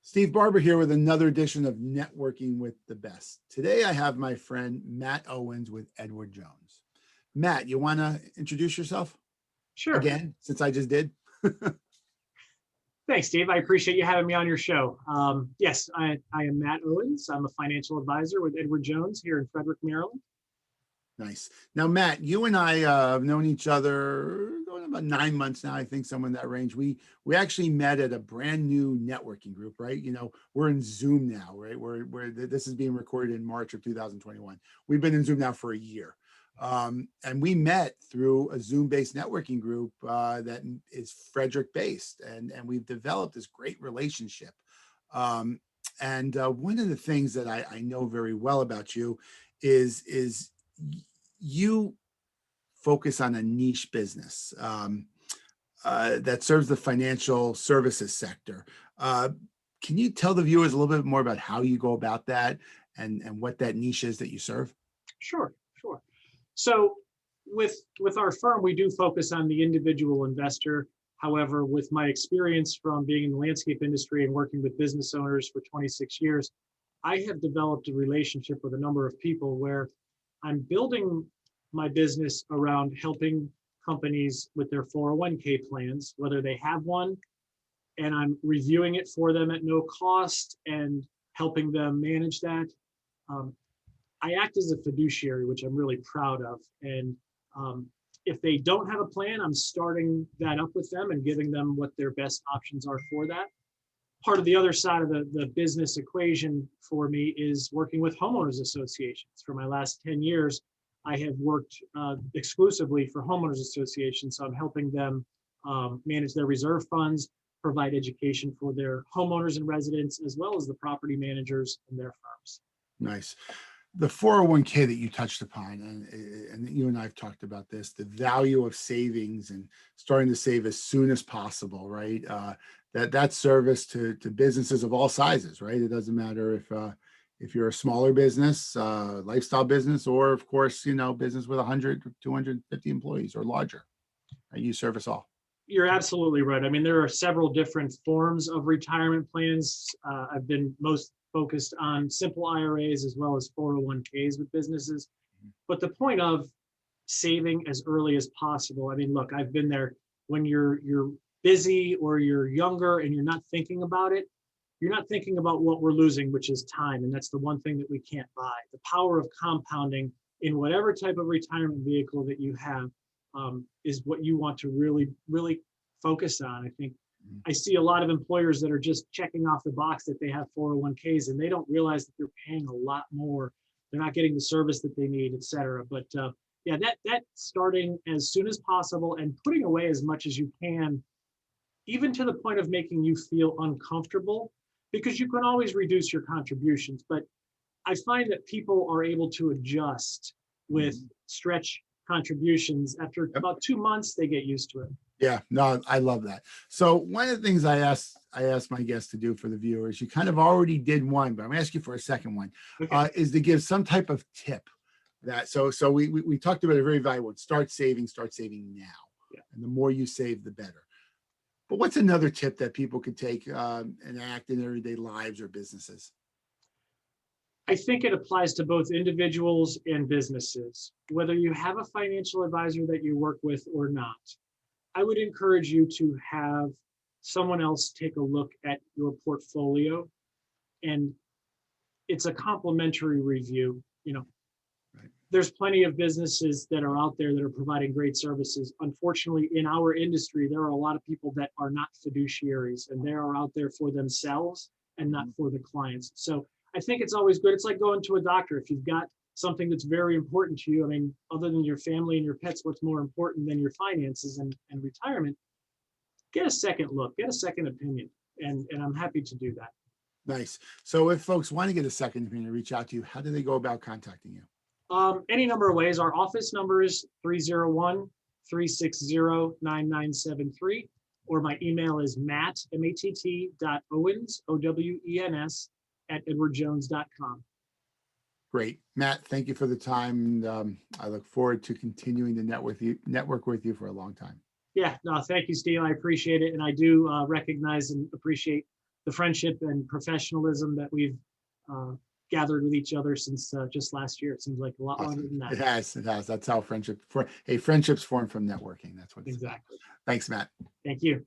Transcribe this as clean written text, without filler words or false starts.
Steve Barber here with another edition of Networking with the Best. Today I have my friend Matt Owens with Edward Jones. Matt, you want to introduce yourself Sure. again, since I just did? Thanks, Steve. I appreciate you having me on your show. Yes, I am Matt Owens. I'm a financial advisor with Edward Jones here in Frederick, Maryland. Nice. Now, Matt, you and I have known each other going about 9 months now. I think somewhere in that range. We actually met at a brand new networking group, right? You know, we're in Zoom now, right? This is being recorded in March of 2021. We've been in Zoom now for a year, and we met through a Zoom-based networking group that is Frederick-based, and we've developed this great relationship. And one of the things that I know very well about you is you focus on a niche business that serves the financial services sector. Can you tell the viewers a little bit more about how you go about that and what that niche is that you serve? Sure. So with our firm, we do focus on the individual investor. However, with my experience from being in the landscape industry and working with business owners for 26 years, I have developed a relationship with a number of people where I'm building my business around helping companies with their 401k plans, whether they have one, and I'm reviewing it for them at no cost and helping them manage that. I act as a fiduciary, which I'm really proud of. And if they don't have a plan, I'm starting that up with them and giving them what their best options are for that. Part of the other side of the business equation for me is working with homeowners associations. For my last 10 years, I have worked exclusively for homeowners associations. So I'm helping them manage their reserve funds, provide education for their homeowners and residents, as well as the property managers and their firms. Nice. The 401k that you touched upon, and you and I have talked about this, the value of savings and starting to save as soon as possible, right? That service to businesses of all sizes, right? It doesn't matter if you're a smaller business, lifestyle business, or of course, you know, business with 100, 250 employees or larger. You service all. You're absolutely right. I mean, there are several different forms of retirement plans. I've been most focused on simple IRAs as well as 401ks with businesses. But the point of saving as early as possible, I mean, look, I've been there. When you're busy or you're younger and you're not thinking about it, you're not thinking about what we're losing, which is time. And that's the one thing that we can't buy. The power of compounding in whatever type of retirement vehicle that you have is what you want to really, really focus on. I think I see a lot of employers that are just checking off the box that they have 401ks and they don't realize that they're paying a lot more. They're not getting the service that they need, et cetera. But yeah, that starting as soon as possible and putting away as much as you can, even to the point of making you feel uncomfortable, because you can always reduce your contributions. But I find that people are able to adjust with stretch contributions. After about 2 months, they get used to it. Yeah, no, I love that. So one of the things I asked my guests to do for the viewers, you kind of already did one, but I'm gonna ask you for a second one, is to give some type of tip that, so we talked about a very valuable one, start saving now. Yeah. And the more you save, the better. But what's another tip that people could take and act in their everyday lives or businesses? I think it applies to both individuals and businesses. Whether you have a financial advisor that you work with or not, I would encourage you to have someone else take a look at your portfolio, and it's a complimentary review. You know, Right. There's plenty of businesses that are out there that are providing great services. Unfortunately, in our industry, there are a lot of people that are not fiduciaries, and they are out there for themselves and not for the clients. So I think it's always good. It's like going to a doctor. If you've got something that's very important to you, I mean, other than your family and your pets, what's more important than your finances and retirement? Get a second look, get a second opinion. And I'm happy to do that. Nice. So if folks want to get a second opinion, reach out to you, how do they go about contacting you? Any number of ways. Our office number is 301-360-9973, or my email is matt.owens, O-W-E-N-S, @edwardjones.com. Great. Matt, thank you for the time. And I look forward to continuing to network with you for a long time. Yeah, no, thank you, Steve. I appreciate it. And I do recognize and appreciate the friendship and professionalism that we've gathered with each other since just last year. It seems like a lot longer Awesome. than that. It has, it has. That's how friendships form from networking. That's what it's about. Exactly. Thanks, Matt. Thank you.